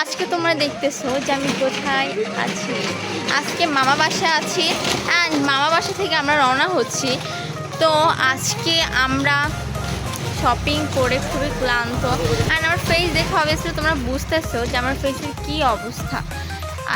আজকে তোমরা দেখতেছো যে আমি কোথায় আছি। আজকে মামা বাসায় আছি অ্যান্ড মামা বাসা থেকে আমরা রওনা হচ্ছি। তো আজকে আমরা শপিং করে খুবই ক্লান্ত অ্যান্ড আমার ফেস দেখে অবভিয়াসলি তোমরা বুঝতেছো যে আমার ফেসের কী অবস্থা।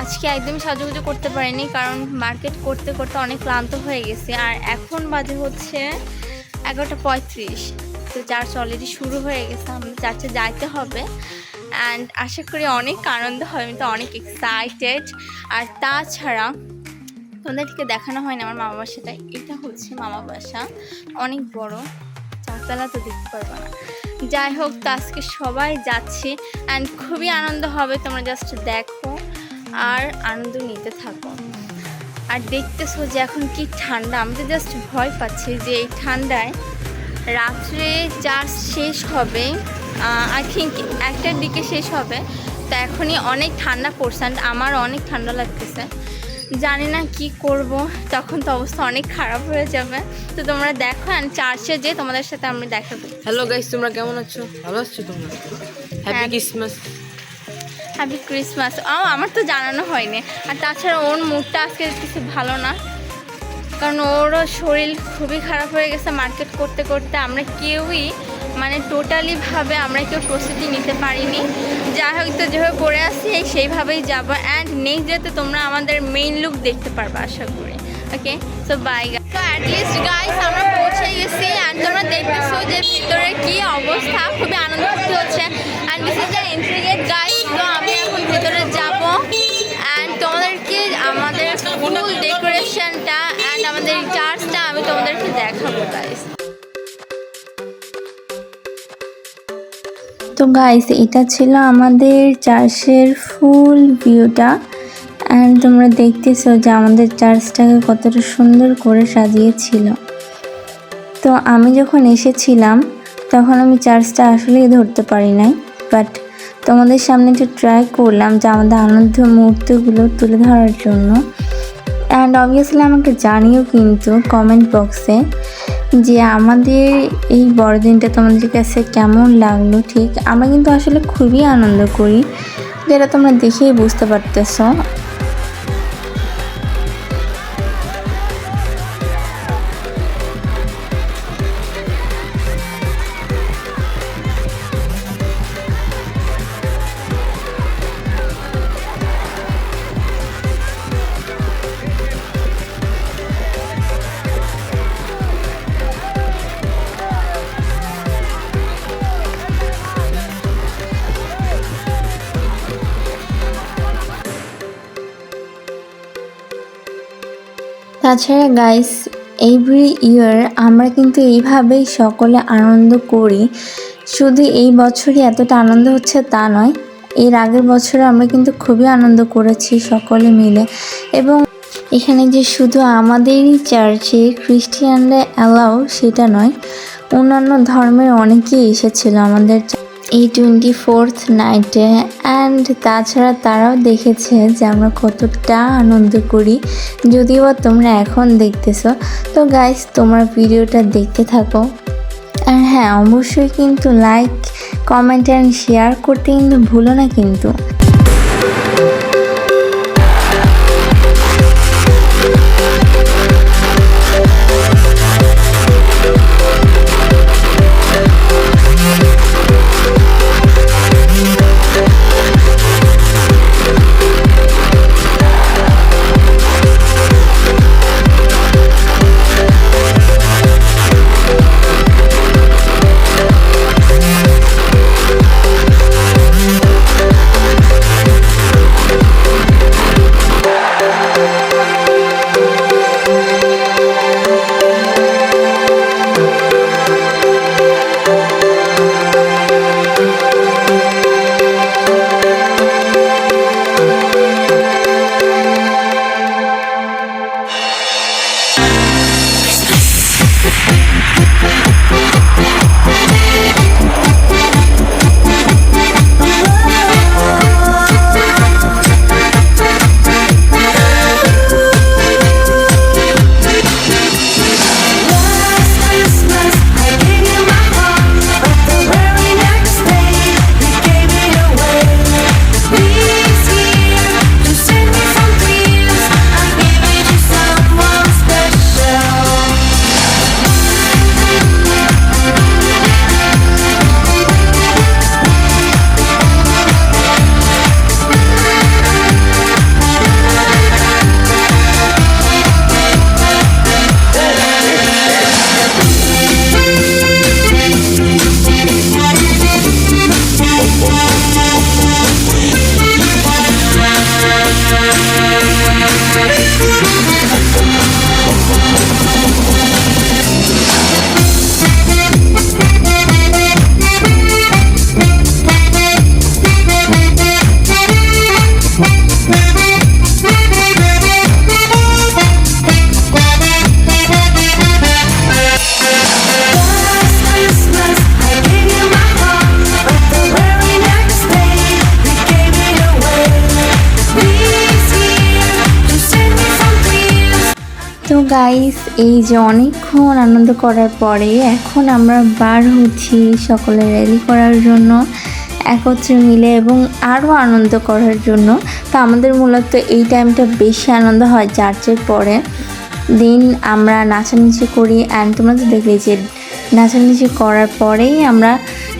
আজকে একদমই সাজুগুজু করতে পারিনি কারণ মার্কেট করতে করতে অনেক ক্লান্ত হয়ে গেছে। আর এখন বাজে হচ্ছে 11:35। তো চার্চ অলরেডি শুরু হয়ে গেছে, আমাদের চার্চে যাইতে হবে অ্যান্ড আশা করি অনেক আনন্দ হবে। আমি তো অনেক এক্সাইটেড। আর তাছাড়া তোমাদেরকে দেখানো হয় না আমার মামা বাসাটা। এটা হচ্ছে মামা বাসা, অনেক বড়, চারতলা, তো দেখতে পারবো না। যাই হোক, তো আজকে সবাই যাচ্ছি অ্যান্ড খুবই আনন্দ হবে। তোমরা জাস্ট দেখো আর আনন্দ নিতে থাকো। আর দেখতেছো যে এখন কি ঠান্ডা, আমি তো জাস্ট ভয় পাচ্ছি যে এই ঠান্ডায় রাত্রে চার্জ শেষ হবে, আই থিঙ্ক 1টার দিকে শেষ হবে। তো এখনই অনেক ঠান্ডা পড়ছে, আমার অনেক ঠান্ডা লাগতেছে। জানি না কি করব, তখন তো অবস্থা অনেক খারাপ হয়ে যাবে। তো তোমরা দেখো অ্যান্ড চার্চে যে তোমাদের সাথে আমি দেখা করি। হ্যালো গাইস, তোমরা কেমন আছো? ভালো আছো তোমরা? Happy Christmas. Happy Christmas. আমার তো জানানো হয়নি। আর তাছাড়া ওর মুডটা আজকে কিছু ভালো না, কারণ ওরও শরীর খুবই খারাপ হয়ে গেছে মার্কেট করতে করতে। আমরা কেউই মানে টোটালিভাবে আমরা কেউ প্রস্তুতি নিতে পারিনি। যাই হোক, তো যেভাবে পড়ে আসছি সেইভাবেই যাবো অ্যান্ড নেক্সট ডেতে তোমরা আমাদের মেইন লুক দেখতে পারবে আশা করি। ওকে, সো বাই। তো অ্যাটলিস্ট গাইস আমরা পৌঁছে গেছি অ্যান্ড তোমরা দেখতেছো যে ভিতরে কী অবস্থা, খুবই আনন্দ হচ্ছে and this is the entry gate guys. তো আমি এখন ভিতরে যাবো অ্যান্ড তোমাদেরকে আমাদের ফুল ডেকোরেশনটা অ্যান্ড আমাদের চার্চটা আমি তোমাদেরকে দেখাবো গাইস। তো গাইস, এটা ছিল আমাদের চার্চের ফুল ভিউটা অ্যান্ড তোমরা দেখতেছো যে আমাদের চার্চটাকে কতটা সুন্দর করে সাজিয়েছিল। তো আমি যখন এসেছিলাম তখন আমি চার্চটা আসলেই ধরতে পারি নাই, বাট তোমাদের সামনে একটু ট্রাই করলাম যে আমাদের আনন্দ মুহূর্তগুলো তুলে ধরার জন্য। অ্যান্ড অবভিয়াসলি আমাকে জানিও কিন্তু কমেন্ট বক্সে যে আমাদের এই বড়দিনটা তোমাদের কাছে কেমন লাগলো। ঠিক, আমরা কিন্তু আসলে খুবই আনন্দ করি, যেটা তোমরা দেখেই বুঝতে পারতেছো। তাছাড়া গাইস, এভরি ইয়ার আমরা কিন্তু এইভাবেই সকলে আনন্দ করি। শুধু এই বছরই এতটা আনন্দ হচ্ছে তা নয়, এর আগের বছরে আমরা কিন্তু খুবই আনন্দ করেছি সকলে মিলে। এবং এখানে যে শুধু আমাদেরই চার্চে খ্রিস্টিয়ানরা অ্যালাউ সেটা নয়, অন্যান্য ধর্মের অনেকেই এসেছিল আমাদের এই 24th নাইটে অ্যান্ড তাছাড়া তারাও দেখেছে যে আমরা কতটা আনন্দ করি, যদিও বা তোমরা এখন দেখতেছো। তো গাইস, তোমরা ভিডিওটা দেখতে থাকো আর হ্যাঁ, অবশ্যই কিন্তু লাইক, কমেন্ট অ্যান্ড শেয়ার করতে কিন্তু ভুলো না কিন্তু। গাইস, এই যে অনেকক্ষণ আনন্দ করার পরে এখন আমরা বার হচ্ছি সকলে র্যালি করার জন্য একত্রে মিলে এবং আরও আনন্দ করার জন্য। তো আমাদের মূলত এই টাইমটা বেশি আনন্দ হয় চার্চের পরে দিন। আমরা নাচানাচি করি অ্যান্ড তোমরা তো দেখলে যে নাচানাচি করার পরেই আমরা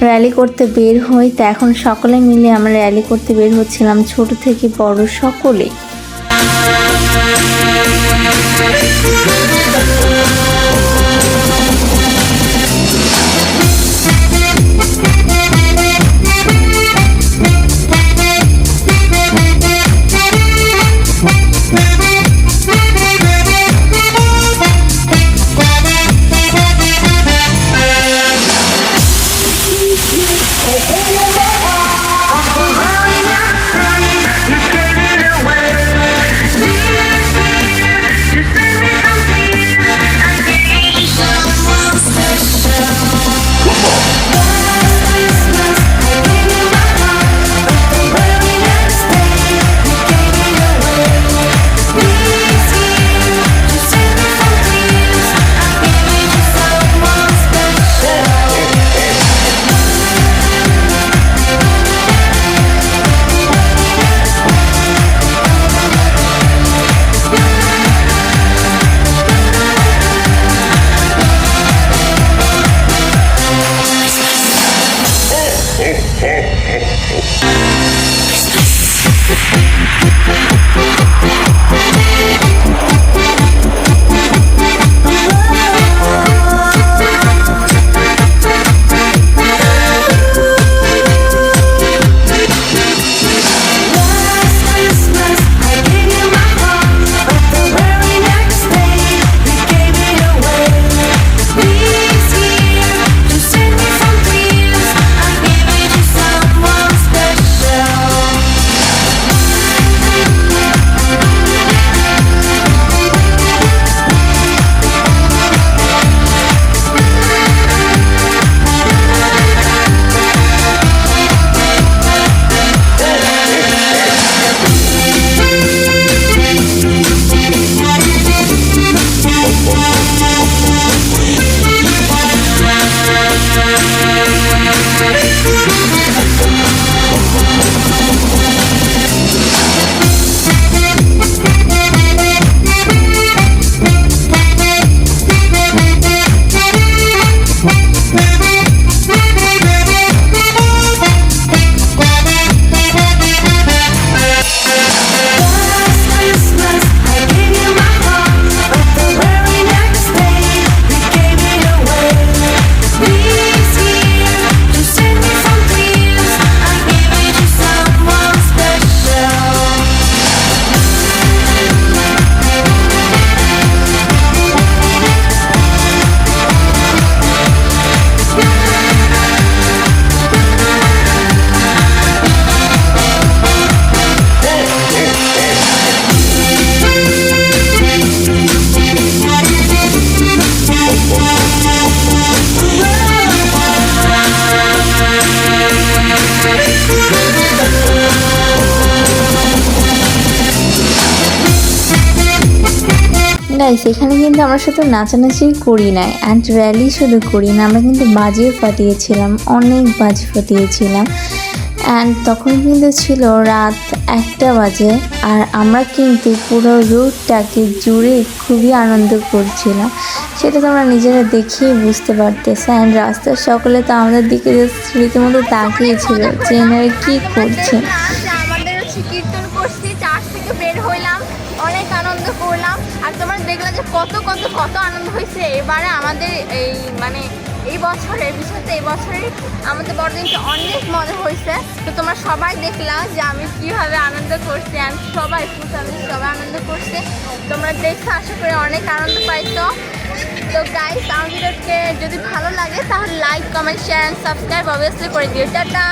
র্যালি করতে বের হই। তো এখন সকলে মিলে আমরা র্যালি করতে বের হচ্ছিলাম, ছোট থেকে বড় সকলে। গাইস, এখানে কিন্তু আমরা শুধু নাচানাচি করি না অ্যান্ড র্যালি শুধু করি না, আমরা কিন্তু বাজিও ফাটিয়েছিলাম, অনেক বাজি ফাটিয়েছিলাম। অ্যান্ড তখন কিন্তু ছিল রাত 1টা বাজে আর আমরা কিন্তু পুরো রোডটাকে জুড়ে খুবই আনন্দ করছিলাম। সেটা তোমরা নিজেরা দেখেই বুঝতে পারতেছে। অ্যান্ড রাস্তার সকলে তো আমাদের দিকে রীতিমতো তাকিয়েছিল যে এনারা কী করছে। আমাদের হচ্ছে কীর্তন করছি, চার্চ থেকে বের হইলাম, অনেক আনন্দ করলাম। আর তোমরা দেখলে যে কত কত কত আনন্দ হয়েছে এবারে আমাদের এই বছরে, বিশেষত এই বছরে আমাদের বড়দিনটা অনেক মজা হয়েছে। তো তোমরা সবাই দেখলা যে আমি কীভাবে আনন্দ করছি আর সবাই সবাই আনন্দ করছে। তোমরা দেখছো, আশা করি অনেক আনন্দ পাইছো। তো গাইস, আমাদেরকে যদি ভালো লাগে তাহলে like, comment, share and subscribe অবশ্যই করে দিও। টাটা।